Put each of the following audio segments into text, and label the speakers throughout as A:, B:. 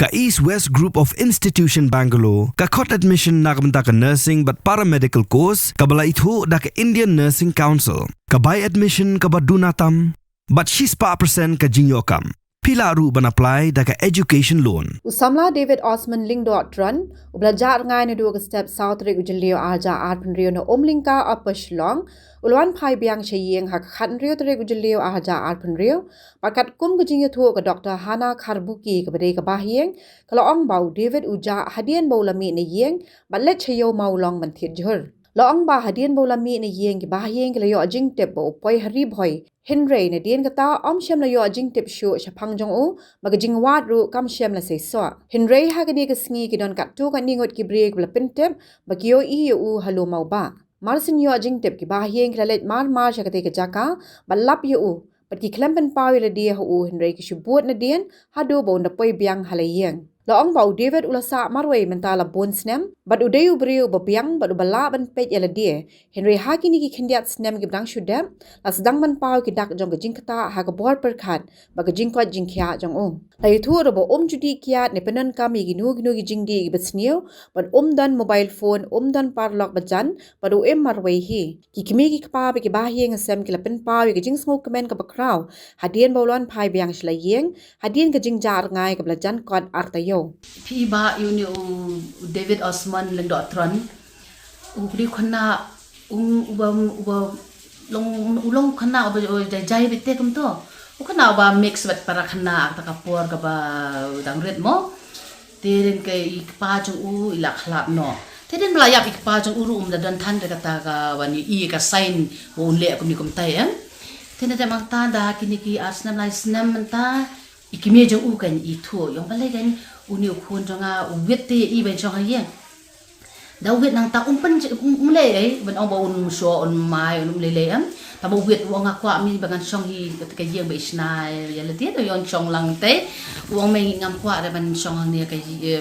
A: ka East West Group of Institution Bangalore, ka khot admission nakamta ka nursing but paramedical course, ka bala ithu da ka Indian Nursing Council, ka buy admission ka badunatam, but she's pa percent ka jinyokam. Pila ru ban apply da ka education loan.
B: Usamla David Osman Ling.run, ublajar ngai na dua step South Rig ujilio aja arpen rio na omlingka apash long, ulwan pai biang shayeng hak khan rio rig ujilio aja arpen rio, pakat kum gujingyo tu ka Dr. Hana Karbuki ka badai ka bahieng, kalau ong bau David uja hadian bau lami na yeng, balet chayo mau long manthir jhur. Laong ba hadian bau lami na yeng ki bahieng kalayo ajing tip bau poi harib hoy, Henry na dian kata om shem la yo ajing tip shu shapang jong u magajing wat ru kam shem la say so Henry ha gani ka sngi ki don kat tu ka ningot ki break bla pin tip bagyo I u halu mau ba marsin yo ajing tip ki bahieng klalet mar shakate ka jaka balap yo u pat ki klempen pawi la dia hu Henry ki shubut na dian hadu bau na poi biang halayeng Laong bau David ulasa marway mentala bon snem, but udayu beriu babiang but ubala ban pej yala dia. Henry haki ni ki kendiat snem ki bdang shudem, la sedang ban pau ki dak jong ke jingkata ha ke bor perkat, ba ke jingkwat jingkia jong La itu robo judi kiat ne penen kami ginu ki jingdi ki besniu, but dan mobile phone dan parlock bajan, but marway hi. Ki kimi ki kapa ki bahieng asem ki lapen pau ki jing smoke kemen ke bakraw, hadian baulon pai biang shlayeng, hadian ke jing jar ngai ke belajan kod artayo.
C: Pi ba yun yung David Osman Ling.run ubli khana ulong khana jai bitte kum to khana ba mix bat para khana ta kapor ka ba dang red mo tirin kai pa chung u ila khlap no tirin bla yap pa chung u da dan than ka ta ka wani I ka sign bo le kum ni kum tai em tirin ta mang ta da kini ki asnam lai snam ta ikime jong u kan I thu yong ba le kan uni ukun jonga wit te I ben jonga yeng da wit nang ta umpen umle ai ben ong ba un so on mai un le am ta ba wit wong akwa mi bangan song hi ka yeng ba isna ya le te yon chong lang te wong me ngam kwa da ban song ni ka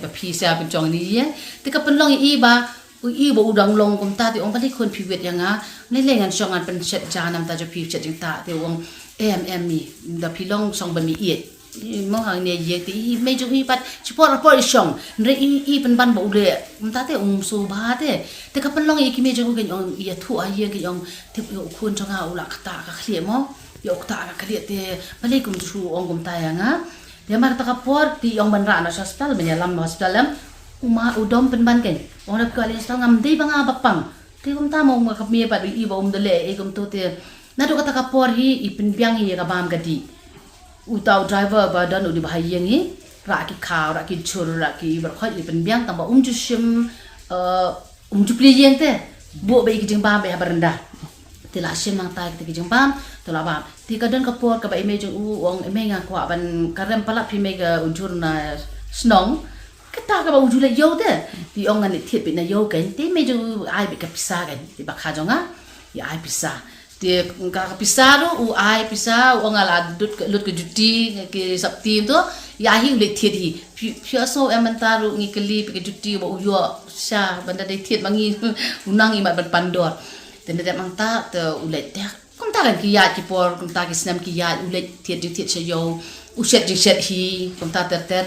C: ba phi sa ben chong ni ye te ka pen long I ba I ba udang long kum ta te ong ba li kon phi wit yanga le le ngan song an pen chet janam ta jo phi chet jing ta te wong mi da phi long song ban mi it mo hang ne ye ti me ju hi pat chipor por shong re I pen ban bo le ta te so ba te ka pen long I ki me ju gen ong ye thu a ye gen ong te yo khun changa ula khata ka khlie mo yo khata ka khlie te bale kum chu ong kum ta ya nga de mar ta ka por ti ong ban ra na hospital menyalam hospital lam uma udom pen ban gen ong le ka le sta ngam dei banga bapang te kum ta mo ka me pat I ba de le e kum to te na do ka ta ka por hi I pen biang hi ka bam ka di utau driver ba dan udi bahayeng ni raki khaw raki chur raki ber khoi pen biang tamba ju sim ju pli yeng te bo be ki jing bam be baranda te la sim nang tai ki jing bam to la bam ti ka dan ka por ka ba image u ong eme nga kwa ban karem pala phi me ga unjur na snong kita ka ba unjur le yo te ti ong an thiet be na yo ken ti me ju ai be ka pisa ken ti ba kha jonga ya ai pisa dia ka pisaro u ai pisa u ngala lut ke juti ke sabti to ya hi le thiet hi phi so emantaru ngi kali ke juti bo yo sha banda dei thiet mangi unang I mat ban pandor ten de mangta te u le te kom ta kan ki ya ki por kom ta ki snam ki ya u le thiet che yo u set hi kom ta ter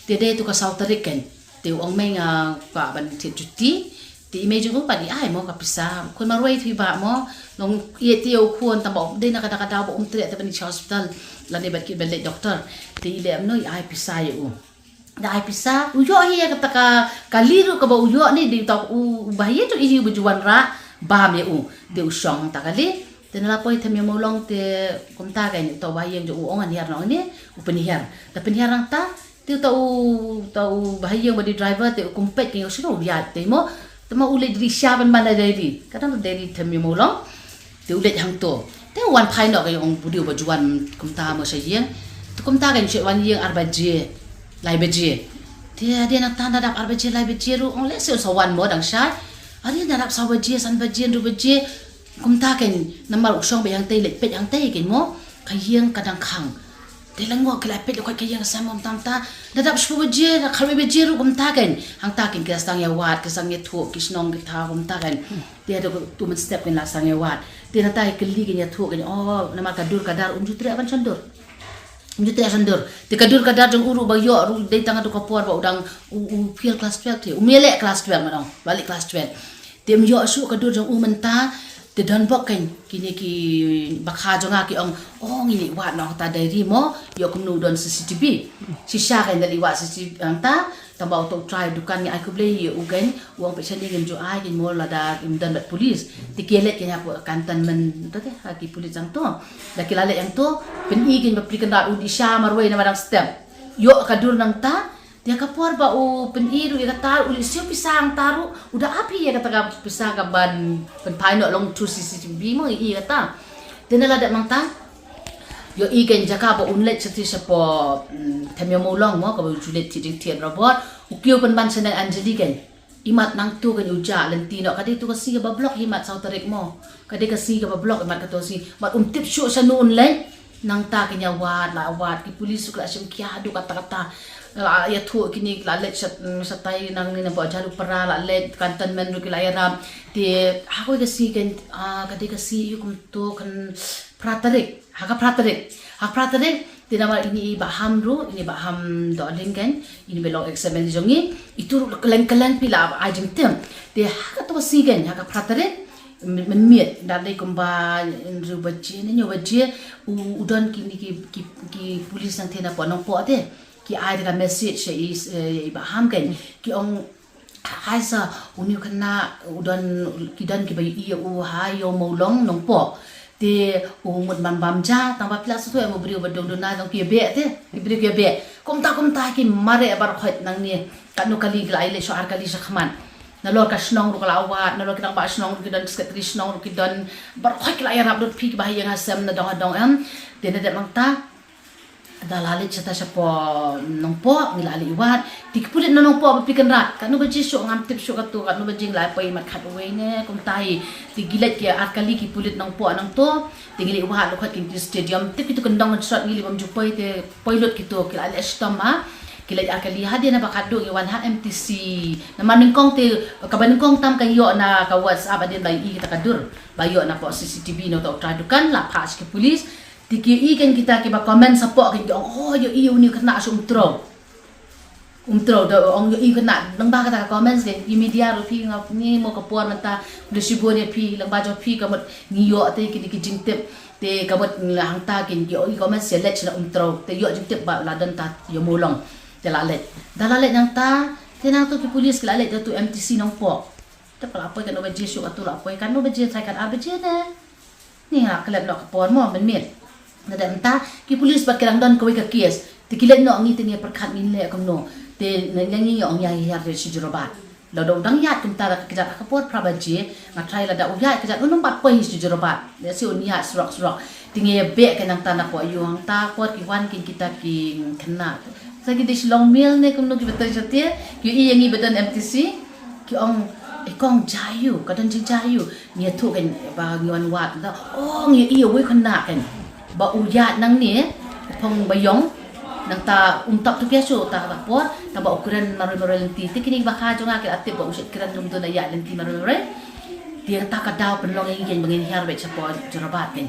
C: te de tu ka sautarik ken te ong me nga pa ban thiet juti ti image ko pa di ai mo ka pisa kun marway thi ba mo nong ye ti o khon ta bo de na ka da bo tre ta ban hospital la ne bat ki ben le doctor ti le am no ai pisa yu da ai pisa u yo hi ka ta ka liru ka bo u yo ni di ta u ba ye to I bu juan ra ba me u de u shong ta ka li te na la poi tham mo long te kom ta ka ni to ba ye ju u ong an yar no ni u pen yar ta pen yar rang ta ti ta u ba ye ba di driver te kom pet ki o shino ya te mo tama ule dri shaban mana dari kadang dari themi molong te ule hang to te wan phai no ga yong budiu ba juan kum ta mo sa yeng to kum ta ga ni wan yeng arba je lai ba je te de na tanda dak arba je lai ba je ru ong le se so wan mo dang sha ari na dak sa ba je san ba je ru ba je kum ta ken namar usong ba yang te le pet yang te ken mo ka yeng kadang khang te langwa kala pet ko ka yang samom tam ta dadap shu je na khalwe be je ru kum ta ken hang ta ken ka sang ya wat ka sang ye thu ki snong ki tha kum ta ken te do tu man step ken la sang ya wat te na ta ke li ken ya thu ken oh na ma ka dur ka dar ju tre ban chandor Mjute asandur. Te kadur kadar jong uru ba yo ru dei tanga tu kapor ba udang feel class 12 te. Umele class 12 madong. Balik class 12. Te myo asu kadur jong menta te dan bok kan kini ki bakha jonga ki ong ngini wat no ta dai mo yo kumnu don CCTV. Sisha kan dali wa CCTV anta tambah untuk try dukan ni aku beli ugan uang pesan ni gemjo ai gen mo lada imdan bat polis tikelet kenya po kantan men tu haki polis jang tu dah kilale yang tu pen i gen bapri da udi sha marway na madang step yo kadur nang ta dia kapor ba pen i ru ya tar uli siap pisang taru udah api ya kata pisang ka ban pen pai no long tu CCTV mo i kata tenala dak mang ta yo igen jaka ba unlet chati sapo thamyo molong mo ka ba julet ti jing tian robot ukyo pan ban sanan anjali gen imat nang tu kan uja lentino kadi tu kasi ba blok himat sa tarik mo kadi kasi ba blok imat ka to si mat tip shu sa noon len nang ta kanya wat la wat ki pulis kla sim kya du kata ya tu kini la let sa tai nang ni ba jalu para la let kantan men ru ki la yaram ti ako kasi gen kadi kasi yu kum tu kan pratarik hak pratarik ti nama ini baham ru ini baham doling kan ini belong examen jongi itu keleng pila ajeng tem ti hak to sigen hak pratarik memiet dari kumba ru baje ni baje udon kini ki polis nang tena po nong po te ki ai da message is baham kan ki ong haisa uniu kana udon kidan ki bayi iya hayo molong nong po te umut man bamja tambah plus tu emo beri badong dona dong kibe te beri kibe kom ta ki mare bar khot nang ni kanu kali glai le soar kali sakhman nalor ka snong ru kalawat nalor kinang ba snong ru kidan sekretari snong ru kidan bar khot la yarab dot pi bah yang asam na dong am te na mang ta dalale chata sapo nongpo ngilali wat dikpulit na nongpo pikan rat kanu baji so ngam tip so katu kanu baji nglai pai mat khat we ne kum tai tigilet ke akali ki pulit nongpo nang to tingili wat lokhat kin stadium tip itu kendang shot ngili bam jupai te pilot kitu kilali stama kilai akali hadi na bakado ngi wan MTC na maningkong te kabaningkong tam kayo na ka WhatsApp adin bai i kita kadur bayo na po CCTV no to tradukan la pas ke polis tiki ikan kita kiba komen sapok kan yo iyo ni kena umtro do ong yo kena nang ba kata komen ke media ru pi ngap ni mo kapor mata de sibo ni pi lang ba jo pi kamot ngiyo te ki jingtep te kamot lang ta kin yo komen select na umtro te yo jingtep ba ladan ta yo molong te lalet dalalet nang ta te nang to ki polis ki lalet tu MTC nang po te pala apa kan no baje su atu la apa kan no baje try kan abaje ne ni ha kelab no kapor mo men mit nada entah ki polis bakirang don kowe ka kies tikilet no ngi tini perkhat min le kam no te ngangi ong ya ya re si jurobat lo dong dang yat kum tara ka kapor prabaje ngatrai la da uya ka no bat poi si jurobat le si unia srok tingi be ka nang tanah po yuang ta pot ki wan kin kita ki kena sagi dis long mil ne kum no ki betul jatie ki i yangi bedan MTC ki ong kong jayu kadan jayu ni tu kan ba ngiwan wat da ngi i we kena kan ba uyat nang ni pong bayong nang ta tak tu biasa ta pot ta ba ukuran maroi lenti tikini bakha jonga ke atip ba usit kiran lum tu na ya lenti maroi dia ta ka daw penlong yang bangin harbe chapo jarabat kan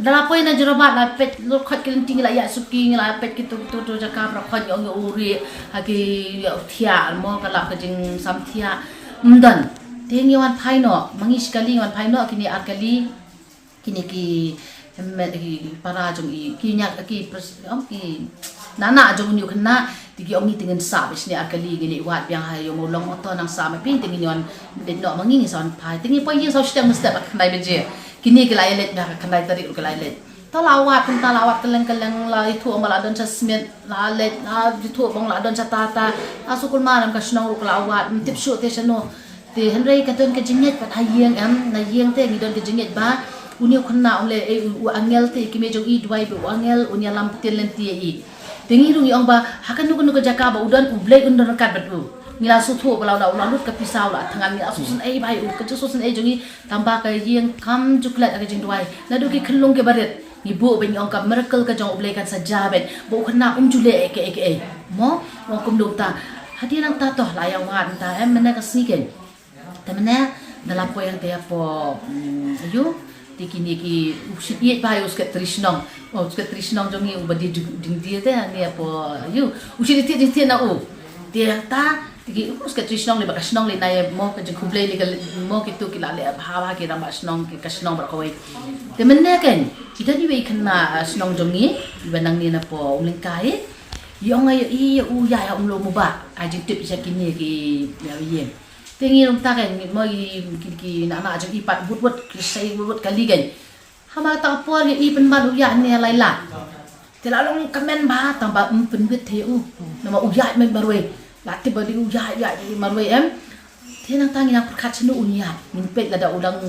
C: dala poi na jarabat la pet lo khat kiran ting la ya suki la pet kitu tu jaka pra khat yong uri hagi thia mo kala ka jing sam thia mdan tengi wan phaino mangi sekali wan phaino kini akali kini ki para jong ki nyak ki nana jong nyu kena tigi ongi dengan sabis ni akali gini wat biang hayo molong oto nang sa me pin tingi yon den no mangi ni son pai tingi po yin so stem step kanai beje kini kelai let dah kanai tarik kelai let to lawat pun ta lawat keleng la itu mala don sasmet la let la itu bang la don tata asukul maram ka snong lawat tip shoot te sano te henry ka don ka jinget pat hayeng am na yeng te ni don ka jinget ba uniu kena oleh angel te kime jong i dwai bu angel unya lam tel lenti i tengi rungi ong ba hakan nu ka jaka ba udan ublai undon kat batu ngila su thu balau lau lut ka pisau la thangan ni asusun ai bai ka susun ai jongi tamba ka yeng kam juklat ka jing dwai na du ki khlung ke baret ni bu ben ong ka miracle ka jong ublai kan saja ben bu kena jule ke mo kum dum ta hadi nang ta toh layang wan ta em mena ka siken ta mena dalam po yang dia po ayu kini ki usiet ba us ket trisnong ket trisnong jongi ubadi ding dia te ni apa you usiet ti na dia ta tiki us ket trisnong le ba kasnong le na mo ke kumple le mo ki tu ki la le ha ki ram snong ki kasnong ba ko te menne kan kita ni we kena snong jongi banang ni na po umlingkai yang ay ya lo mo ba ajik tip sa kini ki ya tengi rum ta kan mo ki na ajik ipat but sai but kali kan hama ta por i pen ba ya ne lai la te la long kamen ba ta ba pen bit the nama uya men barwe la ti ba di uya marwe te nang tangi nang perkat senu unya min pet la da ulang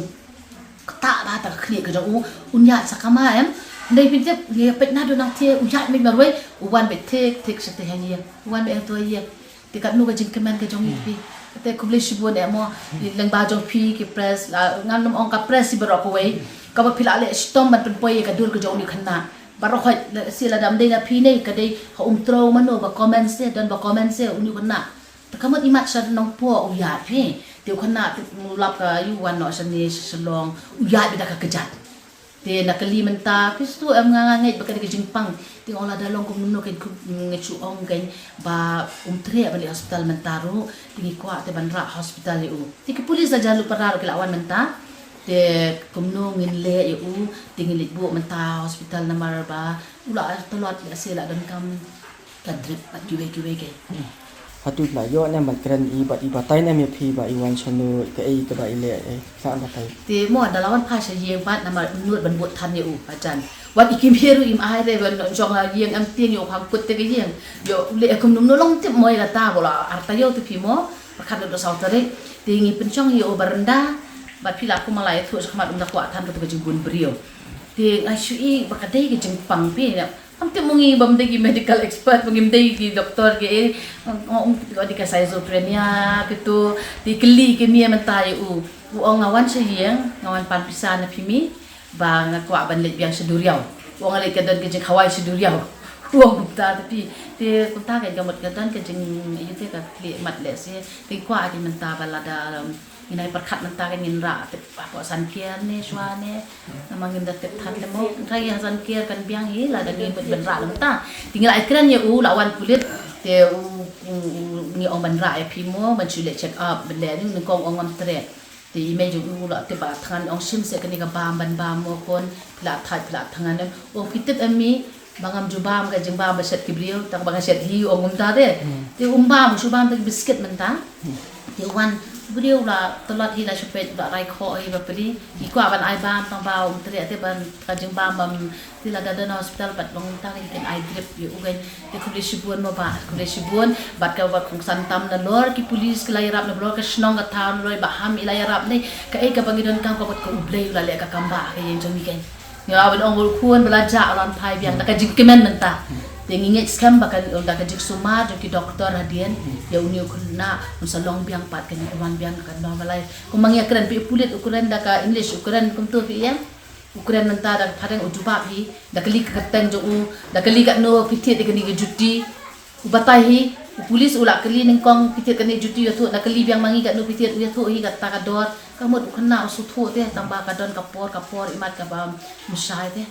C: ta ba ta khni ke jo unya sakama đây bên tiếp nghe bệnh na đồ năng thiê uya mình mà rồi uwan bị thiê sẽ thế hành gì uwan bị tôi gì thì các nô cái chính comment cái trong gì thì cũng lấy shibun em mo lần ba trong phi cái press là ngan nom ong ka press si barok away ka ba phila le stom man poi ka dur ka jong ni khana barok khoi si la dam dei na phi nei ka dei ha tro man no ba comment se dan ba comment se uni khana ta kamat imat sa nong po uya phi tiêu khana lap ka yu wan no sa ni salong uya bi da ka kejat te nakali menta kistu ngai ba ka jingpang ting ola dalong kum no ken ngechu ong ken ba tre ba hospital mentaro tingi kwa te banra hospital u ti ki police aja lu parar ke lawan menta te kum no ngin le u tingi lit bu menta hospital namar ba ula tolot ya sela dan kam kadrip pat juwe ke
D: hatu la yo na man kran i batai na me phi ba i wan chanu ka ei ka ba ile sa batai
C: te mo dalawan pha sa yeng pat namar nuot ban bot than u ajan wat ikim heru im ai re ban jong ha yeng am tieng yo phang put te ke yeng yo le kum num no long tip moi la ta bola arta yo te phi mo pakhat do sa tare te ngi penchong yo baranda ba phi la ku malai thu sa khamat um da kwa than ko te jibun brio te ai shui ba ka dei ke jing pang pe Amte mungi bamde ki medical expert mungimde ki doktor ke ong di ka schizophrenia gitu di keli ke mi mentai ong ngawan seyeng ngawan pan pisan na pimi ba ngakwa ban let biang seduriau ong ale ke dan ke jeng hawai seduriau wong ta tapi te kunta ke gamot ke dan ke jeng yute ka kli mat le se ti kwa ki menta balada inai perkat menta ke nginra te apa san kier ne swane namangin da tep than le mo kai san kier kan biang hi la da ngi ben ra menta tinggal ikran ye lawan kulit te ni ong ban ra pi mo man chule check up ben le ni kong ong am tre te image la te ba than ong sim se kan ga bam ban bam mo kon pla thangan ong pitet ami bangam jubam ka jeng bam set kibriyo tak bang set hi ong ta de te bam subam te biscuit menta te wan beliau lah telat hila supet dak rai kho ai bapri ikwa ban ai bam tang bau tri ate ban kajeng bam tila da hospital bat long tang ikan ai drip yu ugai te khule shibun mo ba khule shibun bat ka bat khong santam na lor ki police ke lairap na blok ka snong ka town roi ba ham ilayarap nei ka ai ka bangidon kam ka bat ko ublei la le ka kamba ka yen jong weekend ya ban ong kuan belajar lan pai biang da ka jingkemen menta Tenginget scam bakal dah kajik sumar jadi doktor hadian ya unyu kuna unsalong biang pat kan uman biang kan balai kumangya keren pi pulit ukuran dah ka English ukuran kum tu pi ya ukuran menta dah padang ujuba pi dah kali kateng jo dah kali kat no pitit de kani juti ubatai hi polis ulak kali ningkong pitit kani juti ya tu dah kali biang mangi kat no pitit ya tu hi kat takador kamu ukena usuthu teh tambah kadon kapor imat ka bam musai teh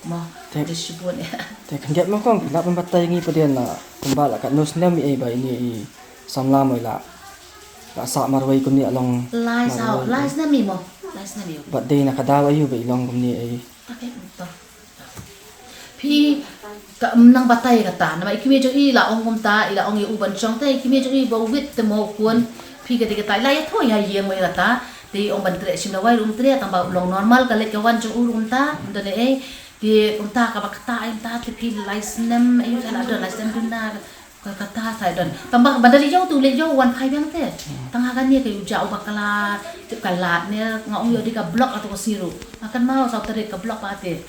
C: mo disibun ya
D: te kan get mo kong la pambatai ngi padian la kumbala ka nos nam e ba ini samla moi la sa marwai kun ni along
C: lais na mi mo
D: but day na kadawa yu ba ilong kun ni ai
C: pakai motor pi ka nang batai kata nama ikime jo i la ong ta ila ong yu ban chong te ikime jo i ba wit te mo kun pi ka de kata la ya tho ya yeng mai kata te ong ban tre sim na wai rum tre tambah long normal ka le ka wan jo rum ta ndone e di unta ka bakta inta tipi license ayu kan ada license duna kata saya dan tambah bandari jauh tu le jauh wan khai biang te tengah kan ni ke jauh bakala tip kalat ni ngau yo di ka blok atau ka siru akan mau sa tare ka blok pa te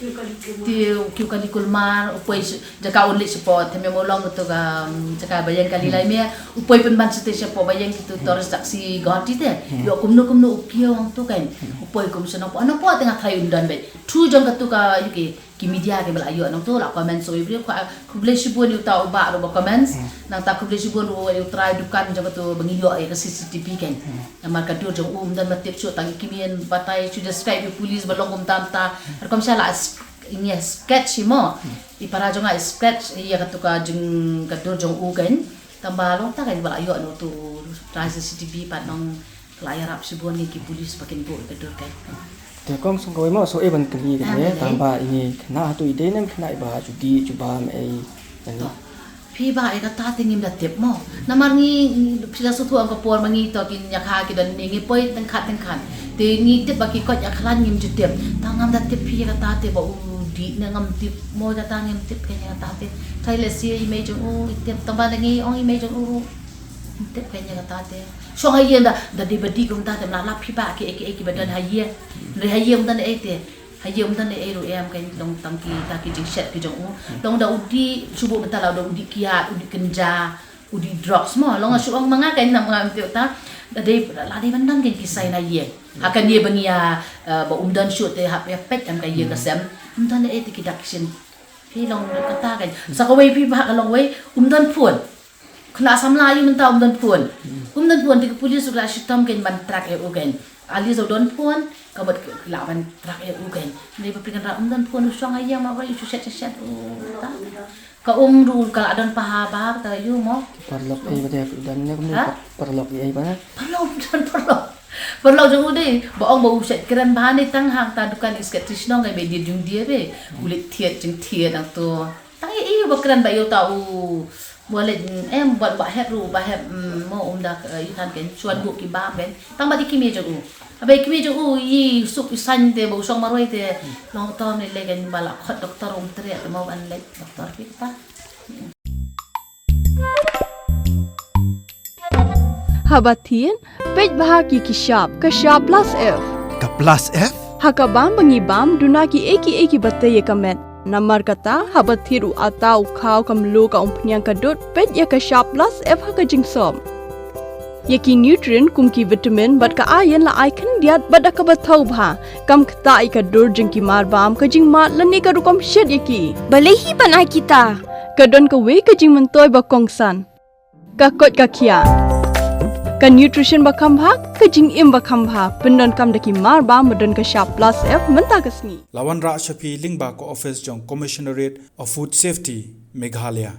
C: ti kiu kan kulmar upoi jaka only support te mo long tu ka jaka bayang kali lai me upoi pen ban sete siapa bayang itu toris taksi gati te yo kumno upio ang tu kan upoi kum sana po ano po tengah thai undan be tu jong ka tu ka yuki ki media ke bala ayo nang tu la comment so ibri ku boleh shibun you tahu ba ro comments nang ta ku boleh shibun ro you try dukan jaga tu bengiyo ke CCTV kan namar ka dur jong dan matip chu tang kimian batai chu describe police balong tam ta kom sala ini sketch mo ipara jonga sketch iya katuka jeng kadur jong kan tambah long ta kan bala ayo no tu try CCTV pat nang layar ap shibun ki police pakin bo kadur kan
D: Te kom song koi mo so e ban kli ke ne tamba ini kena tu ide nem kena ba judi cuba mai ani
C: phi ba e ka ta tingim da tep mo namar ngi pila su thu ang ka por mangi to kin nya kha ki dan ngi poi tang khat te ngi tep ba ki ko ya khlan ngim ju tep tangam da tep phi ka ta te ba di na ngam tep mo da ta ngim tep ka nya ta te thai le si image u tep tamba ngi ong image u tep ka nya ta te so ha yen da di badi kum ta te na la phi ba ki badan ha yen re ha yen dan e te ha yen dan e ro em kan long tang ki ta ki jing shet ki jong long da udi subu beta la da udi kia udi kenja udi drugs mo long asu ang mga kan nam ngam te ta da de la de ban dan kan ki sai na ye akan ye bangia ba dan shoot te ha pet am ka ye ka sem dan e te ki daction phi long ka ta kan sa ko wei phi ba ka long wei dan phun kena samla yu menta dan phun ti police ula shitam kan ban track e ugen ali zo don phun ka bat la ban track e ugen nei ba pikan ra dan phun usang ayang ma ba yu set ta ka ru ka dan paha ba ta yu mo
D: parlok e ba de dan ne kom parlok e ba
C: parlok jo de ba ong ba set kran ba ni tang hang ta dukan sketish no ngai be di jung dia be kulit thiet jing thiet ang to tang e ba kran ba yu ta boleh em buat hep mau dah ikan kan cuan bu kibab kan tang badi kimi jo abai kimi jo i sup isan te bau song maroi te long tom le kan bala khot doktor tre mau an le doktor kita
E: Habatin pej bahagi kishap plus F
A: Ka plus F?
E: hakabam bangibam dunaki eki batay kamet Namar kata habat thiru atau kau kamlu ka umpnyang kadut pet ya ka sharp plus F ha ka jingsom. Yaki nutrient kum ki vitamin bat ka iron la icon diat bat ka bathau bha kam kta I ka dur jing ki mar bam ka jing mat lani ka rukom shed yaki. Balehi banai kita. Kadon ka we ka jing mentoy ba kongsan. Ka kot ka kia. Ka nutrition ba kambha ka jing im ba kambha pendon kam daki mar bam medon ka sharp plus F menta ka sni.
F: Lawan Ra Shafi Lingba ko office jong Commissionerate of Food Safety Meghalaya